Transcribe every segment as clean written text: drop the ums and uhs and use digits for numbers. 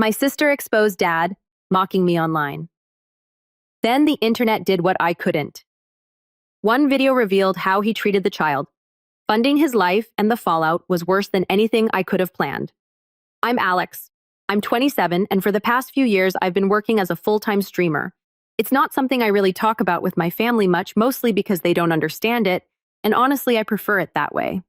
My sister exposed dad, mocking me online. Then the internet did what I couldn't. One video revealed how he treated the child. Funding his life and the fallout was worse than anything I could have planned. I'm Alex. I'm 27, and for the past few years, I've been working as a full-time streamer. It's not something I really talk about with my family much, mostly because they don't understand it, and honestly, I prefer it that way.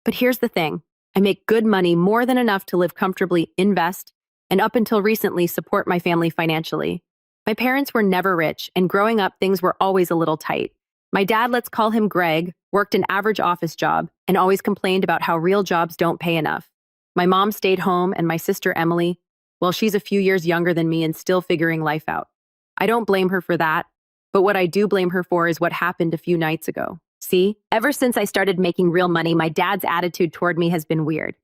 But here's the thing. I make good money, more than enough to live comfortably, invest, and up until recently, support my family financially. My parents were never rich, and growing up, things were always a little tight. My dad, let's call him Greg, worked an average office job and always complained about how real jobs don't pay enough. My mom stayed home, and my sister Emily, well, she's a few years younger than me and still figuring life out. I don't blame her for that, but what I do blame her for is what happened a few nights ago. See, ever since I started making real money, my dad's attitude toward me has been weird.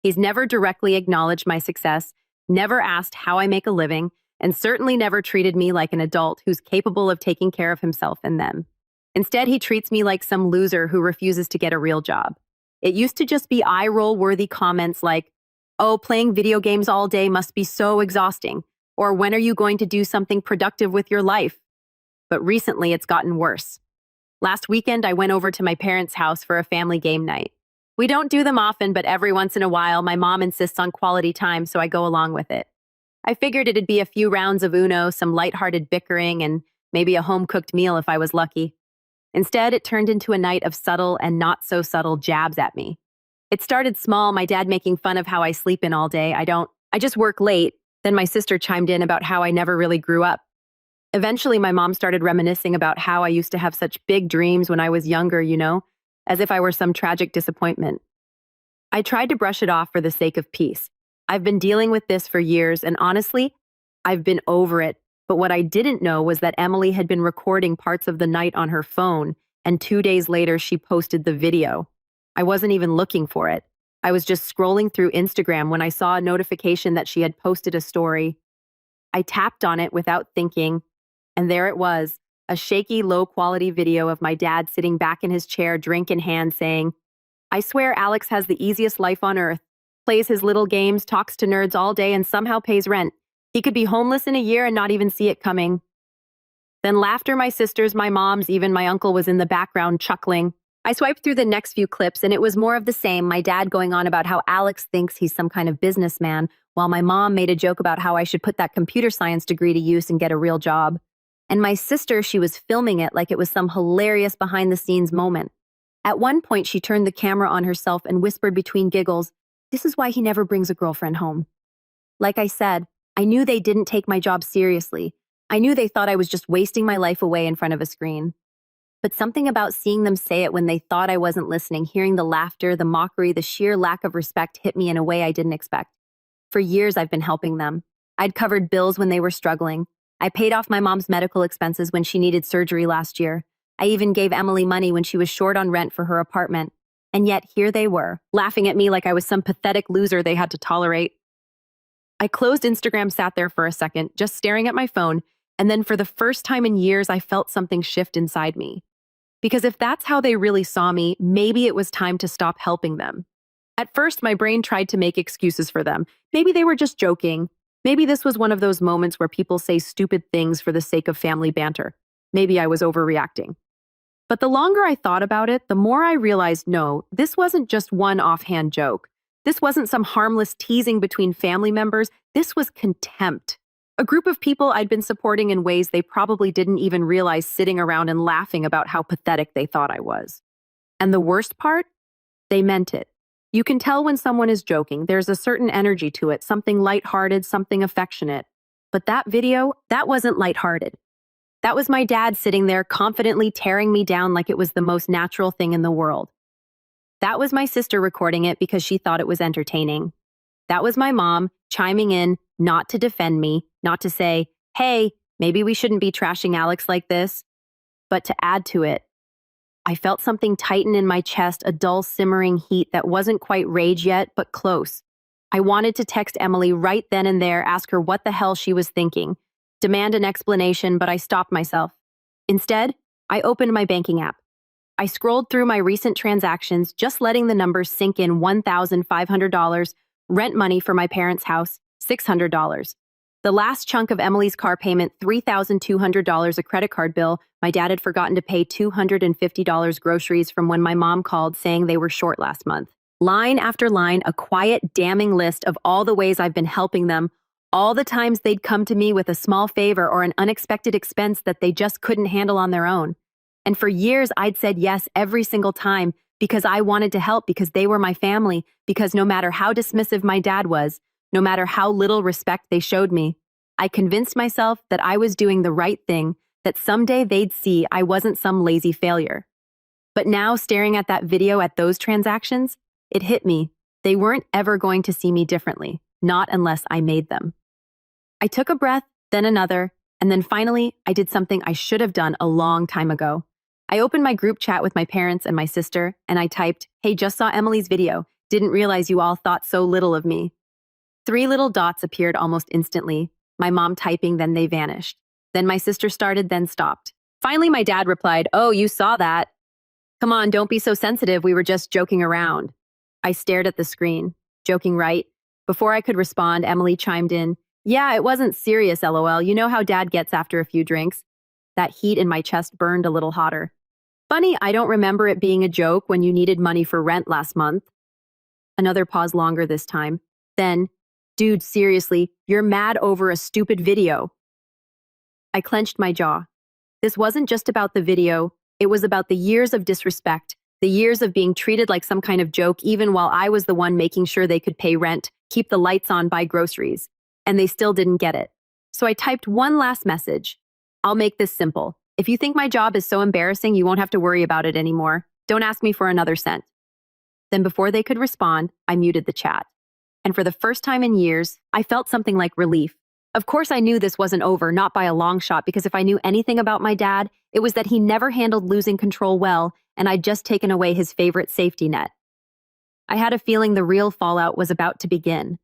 He's never directly acknowledged my success, never asked how I make a living, and certainly never treated me like an adult who's capable of taking care of himself and them. Instead, he treats me like some loser who refuses to get a real job. It used to just be eye-roll-worthy comments like, "Oh, playing video games all day must be so exhausting," or "When are you going to do something productive with your life?" But recently, it's gotten worse. Last weekend, I went over to my parents' house for a family game night. We don't do them often, but every once in a while, my mom insists on quality time, so I go along with it. I figured it'd be a few rounds of Uno, some lighthearted bickering, and maybe a home-cooked meal if I was lucky. Instead, it turned into a night of subtle and not-so-subtle jabs at me. It started small, my dad making fun of how I sleep in all day. I just work late. Then my sister chimed in about how I never really grew up. Eventually, my mom started reminiscing about how I used to have such big dreams when I was younger, as if I were some tragic disappointment. I tried to brush it off for the sake of peace. I've been dealing with this for years, and honestly, I've been over it. But what I didn't know was that Emily had been recording parts of the night on her phone, and 2 days later, she posted the video. I wasn't even looking for it. I was just scrolling through Instagram when I saw a notification that she had posted a story. I tapped on it without thinking, and there it was, a shaky, low-quality video of my dad sitting back in his chair, drink in hand, saying, "I swear Alex has the easiest life on earth, plays his little games, talks to nerds all day, and somehow pays rent. He could be homeless in a year and not even see it coming." Then laughter, my sister's, my mom's, even my uncle was in the background chuckling. I swiped through the next few clips, and it was more of the same, my dad going on about how Alex thinks he's some kind of businessman, while my mom made a joke about how I should put that computer science degree to use and get a real job. And my sister, she was filming it like it was some hilarious behind-the-scenes moment. At one point, she turned the camera on herself and whispered between giggles, "This is why he never brings a girlfriend home." Like I said, I knew they didn't take my job seriously. I knew they thought I was just wasting my life away in front of a screen. But something about seeing them say it when they thought I wasn't listening, hearing the laughter, the mockery, the sheer lack of respect hit me in a way I didn't expect. For years, I've been helping them. I'd covered bills when they were struggling. I paid off my mom's medical expenses when she needed surgery last year. I even gave Emily money when she was short on rent for her apartment. And yet, here they were, laughing at me like I was some pathetic loser they had to tolerate. I closed Instagram, sat there for a second, just staring at my phone, and then for the first time in years, I felt something shift inside me. Because if that's how they really saw me, maybe it was time to stop helping them. At first, my brain tried to make excuses for them. Maybe they were just joking. Maybe this was one of those moments where people say stupid things for the sake of family banter. Maybe I was overreacting. But the longer I thought about it, the more I realized, no, this wasn't just one offhand joke. This wasn't some harmless teasing between family members. This was contempt. A group of people I'd been supporting in ways they probably didn't even realize, sitting around and laughing about how pathetic they thought I was. And the worst part? They meant it. You can tell when someone is joking. There's a certain energy to it, something lighthearted, something affectionate. But that video, that wasn't lighthearted. That was my dad sitting there confidently tearing me down like it was the most natural thing in the world. That was my sister recording it because she thought it was entertaining. That was my mom chiming in, not to defend me, not to say, "Hey, maybe we shouldn't be trashing Alex like this," but to add to it. I felt something tighten in my chest, a dull simmering heat that wasn't quite rage yet, but close. I wanted to text Emily right then and there, ask her what the hell she was thinking, demand an explanation, but I stopped myself. Instead, I opened my banking app. I scrolled through my recent transactions, just letting the numbers sink in. $1,500, rent money for my parents' house, $600. The last chunk of Emily's car payment, $3,200, a credit card bill. My dad had forgotten to pay $250 groceries from when my mom called saying they were short last month. Line after line, a quiet, damning list of all the ways I've been helping them, all the times they'd come to me with a small favor or an unexpected expense that they just couldn't handle on their own. And for years, I'd said yes every single time because I wanted to help, because they were my family, because no matter how dismissive my dad was, no matter how little respect they showed me, I convinced myself that I was doing the right thing, that someday they'd see I wasn't some lazy failure. But now, staring at that video, at those transactions, it hit me. They weren't ever going to see me differently, not unless I made them. I took a breath, then another, and then finally, I did something I should have done a long time ago. I opened my group chat with my parents and my sister, and I typed, "Hey, just saw Emily's video. Didn't realize you all thought so little of me." 3 little dots appeared almost instantly. My mom typing, then they vanished. Then my sister started, then stopped. Finally, my dad replied, "Oh, you saw that? Come on, don't be so sensitive. We were just joking around." I stared at the screen. Joking, right? Before I could respond, Emily chimed in, "Yeah, it wasn't serious, LOL. You know how dad gets after a few drinks." That heat in my chest burned a little hotter. "Funny, I don't remember it being a joke when you needed money for rent last month." Another pause, longer this time. Then, "Dude, seriously, you're mad over a stupid video." I clenched my jaw. This wasn't just about the video. It was about the years of disrespect, the years of being treated like some kind of joke, even while I was the one making sure they could pay rent, keep the lights on, buy groceries. And they still didn't get it. So I typed one last message. "I'll make this simple. If you think my job is so embarrassing, you won't have to worry about it anymore. Don't ask me for another cent." Then before they could respond, I muted the chat. And for the first time in years, I felt something like relief. Of course, I knew this wasn't over, not by a long shot, because if I knew anything about my dad, it was that he never handled losing control well, and I'd just taken away his favorite safety net. I had a feeling the real fallout was about to begin.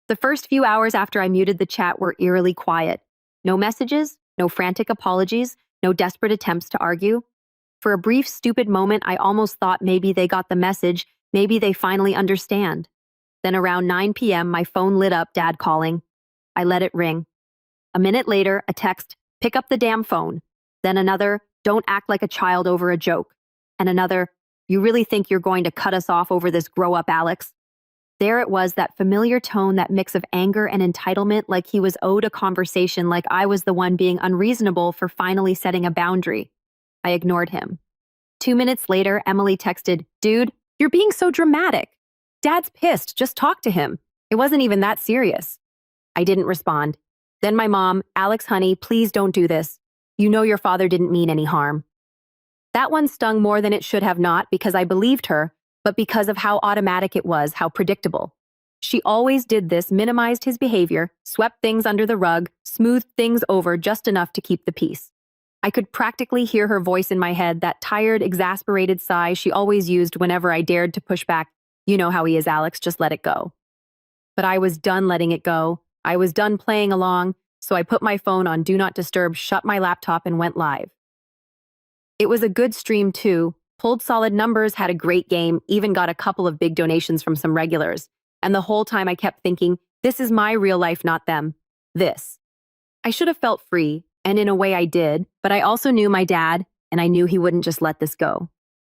The first few hours after I muted the chat were eerily quiet. No messages, no frantic apologies, no desperate attempts to argue. For a brief, stupid moment, I almost thought maybe they got the message, maybe they finally understand. Then around 9 p.m., my phone lit up, Dad calling. I let it ring. A minute later, a text, "Pick up the damn phone." Then another, "Don't act like a child over a joke." And another, "You really think you're going to cut us off over this grow-up, Alex?" There it was, that familiar tone, that mix of anger and entitlement, like he was owed a conversation, like I was the one being unreasonable for finally setting a boundary. I ignored him. 2 minutes later, Emily texted, "Dude, you're being so dramatic. Dad's pissed, just talk to him. It wasn't even that serious." I didn't respond. Then my mom, "Alex, honey, please don't do this. You know your father didn't mean any harm." That one stung more than it should have, not because I believed her, but because of how automatic it was, how predictable. She always did this, minimized his behavior, swept things under the rug, smoothed things over just enough to keep the peace. I could practically hear her voice in my head, that tired, exasperated sigh she always used whenever I dared to push back. "You know how he is, Alex, just let it go." But I was done letting it go. I was done playing along, so I put my phone on Do Not Disturb, shut my laptop, and went live. It was a good stream, too. Pulled solid numbers, had a great game, even got a couple of big donations from some regulars. And the whole time I kept thinking, this is my real life, not them. This. I should have felt free, and in a way I did, but I also knew my dad, and I knew he wouldn't just let this go.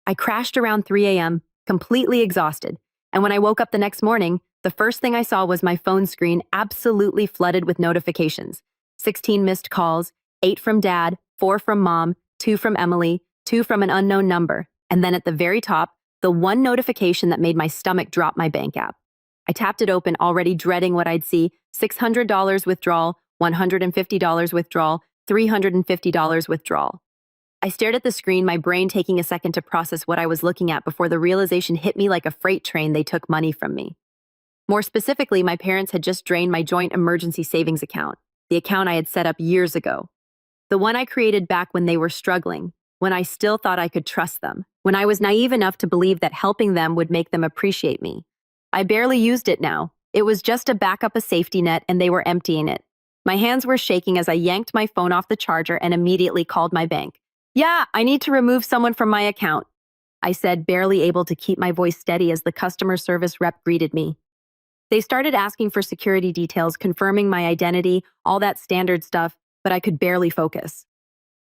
I crashed around 3 a.m., completely exhausted, and when I woke up the next morning, the first thing I saw was my phone screen absolutely flooded with notifications. 16 missed calls, 8 from Dad, 4 from Mom, 2 from Emily, 2 from an unknown number, and then at the very top, the one notification that made my stomach drop, my bank app. I tapped it open, already dreading what I'd see. $600 withdrawal, $150 withdrawal, $350 withdrawal. I stared at the screen, my brain taking a second to process what I was looking at before the realization hit me like a freight train. They took money from me. More specifically, my parents had just drained my joint emergency savings account, the account I had set up years ago. The one I created back when they were struggling, when I still thought I could trust them, when I was naive enough to believe that helping them would make them appreciate me. I barely used it now. It was just a backup, a safety net, and they were emptying it. My hands were shaking as I yanked my phone off the charger and immediately called my bank. "Yeah, I need to remove someone from my account," I said, barely able to keep my voice steady as the customer service rep greeted me. They started asking for security details, confirming my identity, all that standard stuff, but I could barely focus.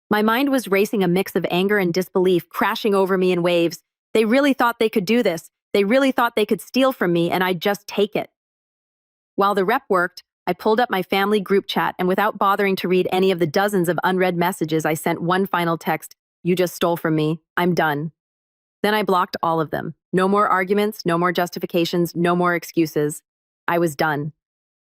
My mind was racing, a mix of anger and disbelief, crashing over me in waves. They really thought they could do this. They really thought they could steal from me, and I'd just take it. While the rep worked, I pulled up my family group chat, and without bothering to read any of the dozens of unread messages, I sent one final text: "You just stole from me. I'm done." Then I blocked all of them. No more arguments, no more justifications, no more excuses. I was done.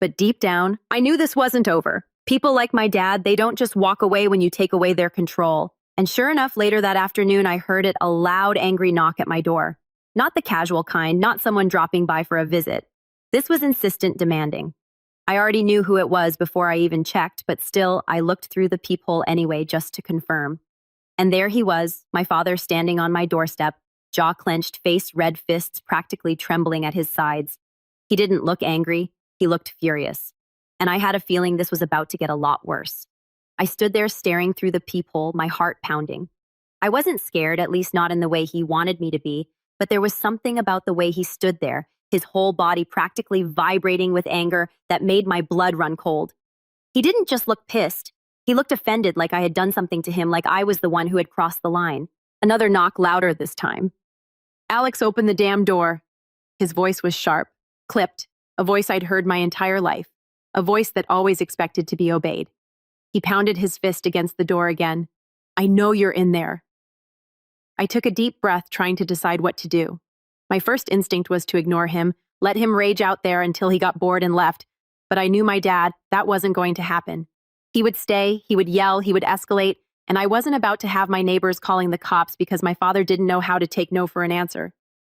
But deep down, I knew this wasn't over. People like my dad, they don't just walk away when you take away their control. And sure enough, later that afternoon, I heard it, a loud, angry knock at my door. Not the casual kind, not someone dropping by for a visit. This was insistent, demanding. I already knew who it was before I even checked, but still, I looked through the peephole anyway just to confirm. And there he was, my father, standing on my doorstep, jaw clenched, face red, fists practically trembling at his sides. He didn't look angry, he looked furious. And I had a feeling this was about to get a lot worse. I stood there staring through the peephole, my heart pounding. I wasn't scared, at least not in the way he wanted me to be, but there was something about the way he stood there, his whole body practically vibrating with anger, that made my blood run cold. He didn't just look pissed. He looked offended, like I had done something to him, like I was the one who had crossed the line. Another knock, louder this time. "Alex, open the damn door." His voice was sharp, clipped, a voice I'd heard my entire life, a voice that always expected to be obeyed. He pounded his fist against the door again. "I know you're in there." I took a deep breath, trying to decide what to do. My first instinct was to ignore him, let him rage out there until he got bored and left, but I knew my dad, that wasn't going to happen. He would stay, he would yell, he would escalate, and I wasn't about to have my neighbors calling the cops because my father didn't know how to take no for an answer.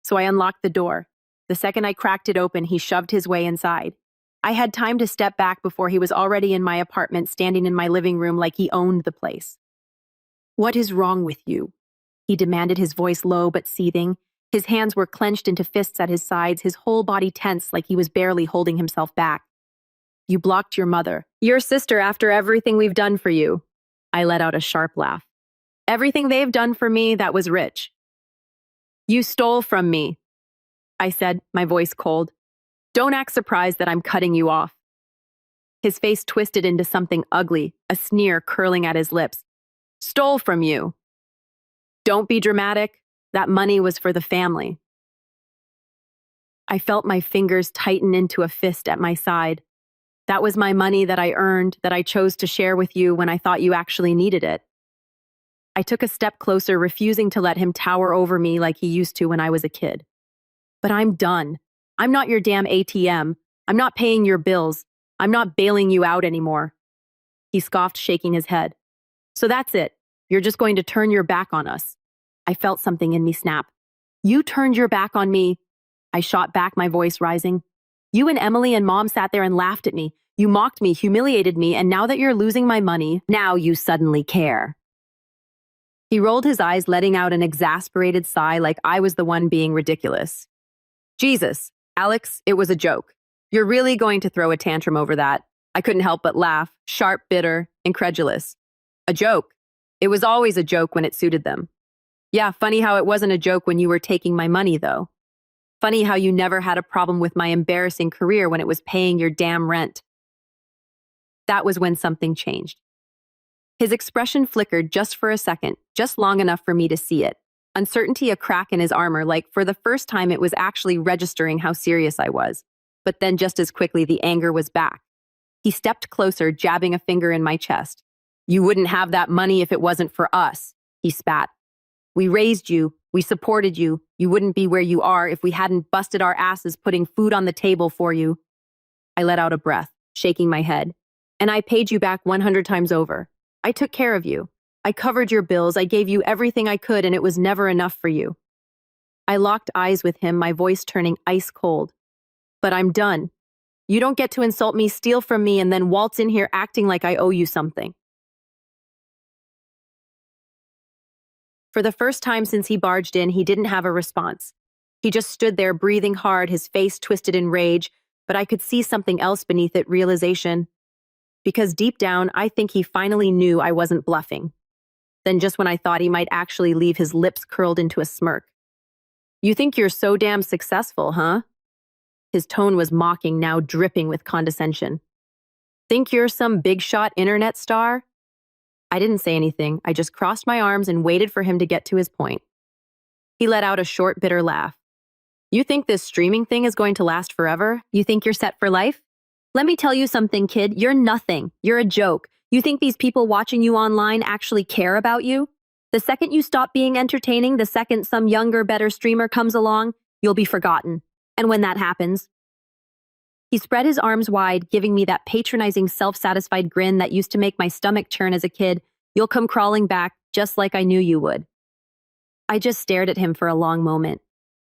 So I unlocked the door. The second I cracked it open, he shoved his way inside. I had time to step back before he was already in my apartment, standing in my living room like he owned the place. "What is wrong with you?" he demanded, his voice low but seething. His hands were clenched into fists at his sides, his whole body tense like he was barely holding himself back. "You blocked your mother, your sister, after everything we've done for you." I let out a sharp laugh. "Everything they've done for me, that was rich." "You stole from me," I said, my voice cold. "Don't act surprised that I'm cutting you off." His face twisted into something ugly, a sneer curling at his lips. "Stole from you." "Don't be dramatic. That money was for the family." I felt my fingers tighten into a fist at my side. That was my money that I earned, that I chose to share with you when I thought you actually needed it. I took a step closer, refusing to let him tower over me like he used to when I was a kid. "But I'm done. I'm not your damn ATM. I'm not paying your bills. I'm not bailing you out anymore." He scoffed, shaking his head. "So that's it. You're just going to turn your back on us." I felt something in me snap. "You turned your back on me." I shot back, my voice rising. "You and Emily and Mom sat there and laughed at me. You mocked me, humiliated me, and now that you're losing my money, now you suddenly care." He rolled his eyes, letting out an exasperated sigh like I was the one being ridiculous. "Jesus, Alex, it was a joke. You're really going to throw a tantrum over that?" I couldn't help but laugh, sharp, bitter, incredulous. "A joke? It was always a joke when it suited them." "Yeah, funny how it wasn't a joke when you were taking my money, though. Funny how you never had a problem with my embarrassing career when it was paying your damn rent." That was when something changed. His expression flickered just for a second, just long enough for me to see it. Uncertainty, a crack in his armor, like for the first time it was actually registering how serious I was. But then just as quickly, the anger was back. He stepped closer, jabbing a finger in my chest. "You wouldn't have that money if it wasn't for us," he spat. "We raised you, we supported you. You wouldn't be where you are if we hadn't busted our asses putting food on the table for you." I let out a breath, shaking my head. "And I paid you back 100 times over. I took care of you. I covered your bills, I gave you everything I could, and it was never enough for you." I locked eyes with him, my voice turning ice cold. "But I'm done. You don't get to insult me, steal from me, and then waltz in here acting like I owe you something." For the first time since he barged in, he didn't have a response. He just stood there, breathing hard, his face twisted in rage, but I could see something else beneath it, realization. Because deep down, I think he finally knew I wasn't bluffing. Then just when I thought he might actually leave, his lips curled into a smirk. "You think you're so damn successful, huh?" His tone was mocking, now dripping with condescension. Think you're some big shot internet star? I didn't say anything. I just crossed my arms and waited for him to get to his point. He let out a short, bitter laugh. You think this streaming thing is going to last forever? You think you're set for life? Let me tell you something, kid. You're nothing. You're a joke. You think these people watching you online actually care about you? The second you stop being entertaining, the second some younger, better streamer comes along, you'll be forgotten. And when that happens, he spread his arms wide, giving me that patronizing, self-satisfied grin that used to make my stomach churn as a kid. You'll come crawling back, just like I knew you would. I just stared at him for a long moment.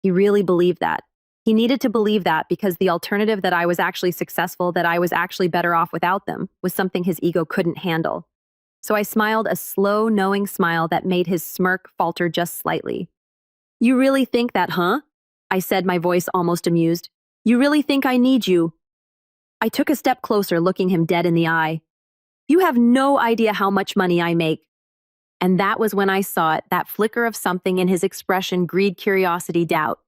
He really believed that. He needed to believe that because the alternative that I was actually successful, that I was actually better off without them, was something his ego couldn't handle. So I smiled a slow, knowing smile that made his smirk falter just slightly. You really think that, huh? I said, my voice almost amused. You really think I need you? I took a step closer, looking him dead in the eye. You have no idea how much money I make. And that was when I saw it, that flicker of something in his expression, greed, curiosity, doubt.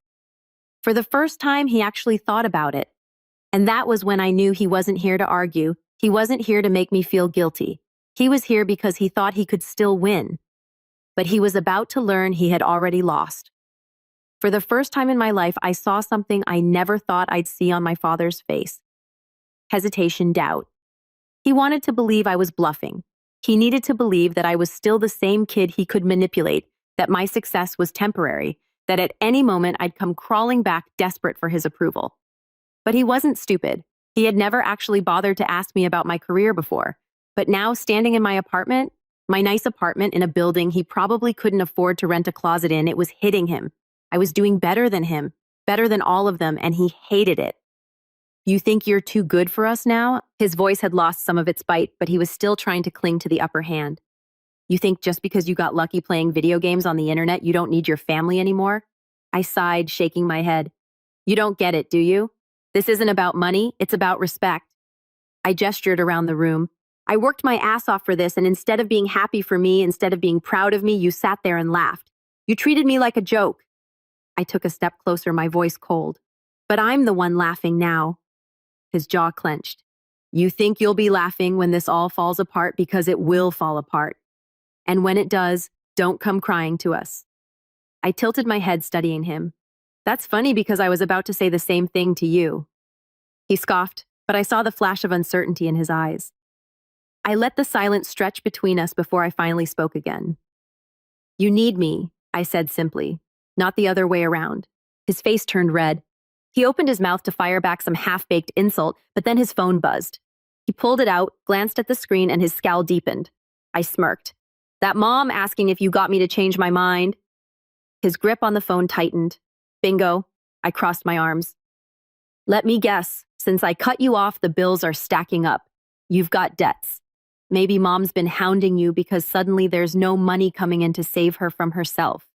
For the first time, he actually thought about it. And that was when I knew he wasn't here to argue. He wasn't here to make me feel guilty. He was here because he thought he could still win. But he was about to learn he had already lost. For the first time in my life, I saw something I never thought I'd see on my father's face. Hesitation, doubt. He wanted to believe I was bluffing. He needed to believe that I was still the same kid he could manipulate, that my success was temporary, that at any moment I'd come crawling back desperate for his approval. But he wasn't stupid. He had never actually bothered to ask me about my career before. But now, standing in my apartment, my nice apartment in a building he probably couldn't afford to rent a closet in, it was hitting him. I was doing better than him, better than all of them, and he hated it. You think you're too good for us now? His voice had lost some of its bite, but he was still trying to cling to the upper hand. You think just because you got lucky playing video games on the internet, you don't need your family anymore? I sighed, shaking my head. You don't get it, do you? This isn't about money, it's about respect. I gestured around the room. I worked my ass off for this, and instead of being happy for me, instead of being proud of me, you sat there and laughed. You treated me like a joke. I took a step closer, my voice cold. But I'm the one laughing now. His jaw clenched. You think you'll be laughing when this all falls apart, because it will fall apart. And when it does, don't come crying to us. I tilted my head, studying him. That's funny because I was about to say the same thing to you. He scoffed, but I saw the flash of uncertainty in his eyes. I let the silence stretch between us before I finally spoke again. You need me, I said simply. Not the other way around. His face turned red. He opened his mouth to fire back some half-baked insult, but then his phone buzzed. He pulled it out, glanced at the screen, and his scowl deepened. I smirked. That mom asking if you got me to change my mind? His grip on the phone tightened. Bingo. I crossed my arms. Let me guess. Since I cut you off, the bills are stacking up. You've got debts. Maybe mom's been hounding you because suddenly there's no money coming in to save her from herself.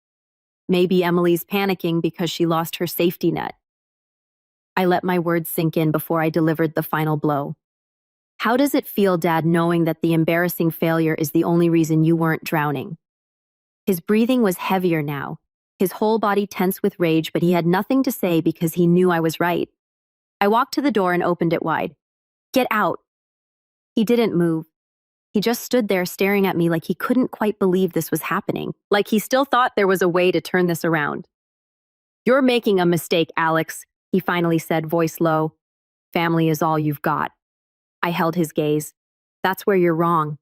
Maybe Emily's panicking because she lost her safety net. I let my words sink in before I delivered the final blow. How does it feel, Dad, knowing that the embarrassing failure is the only reason you weren't drowning? His breathing was heavier now, his whole body tense with rage, but he had nothing to say because he knew I was right. I walked to the door and opened it wide. Get out. He didn't move. He just stood there staring at me like he couldn't quite believe this was happening, like he still thought there was a way to turn this around. You're making a mistake, Alex, he finally said, voice low. Family is all you've got. I held his gaze. That's where you're wrong.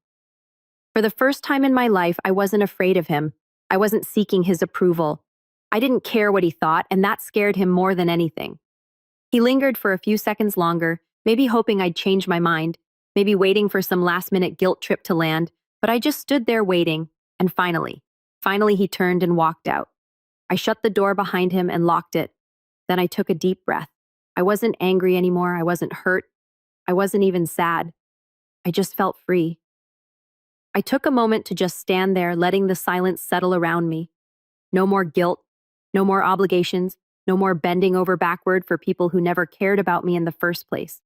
For the first time in my life, I wasn't afraid of him. I wasn't seeking his approval. I didn't care what he thought, and that scared him more than anything. He lingered for a few seconds longer, maybe hoping I'd change my mind, maybe waiting for some last-minute guilt trip to land, but I just stood there waiting, and finally he turned and walked out. I shut the door behind him and locked it. Then I took a deep breath. I wasn't angry anymore. I wasn't hurt. I wasn't even sad. I just felt free. I took a moment to just stand there, letting the silence settle around me. No more guilt, no more obligations, no more bending over backward for people who never cared about me in the first place.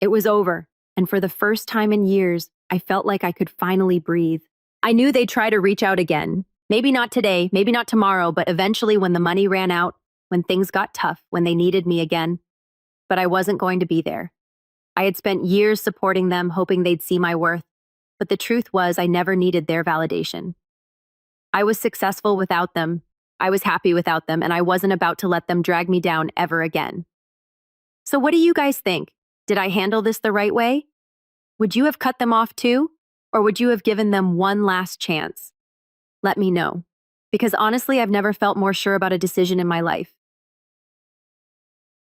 It was over, and for the first time in years, I felt like I could finally breathe. I knew they'd try to reach out again. Maybe not today, maybe not tomorrow, but eventually when the money ran out, when things got tough, when they needed me again. but I wasn't going to be there. I had spent years supporting them, hoping they'd see my worth, but the truth was I never needed their validation. I was successful without them, I was happy without them, and I wasn't about to let them drag me down ever again. So what do you guys think? Did I handle this the right way? Would you have cut them off too? Or would you have given them one last chance? Let me know. Because honestly, I've never felt more sure about a decision in my life.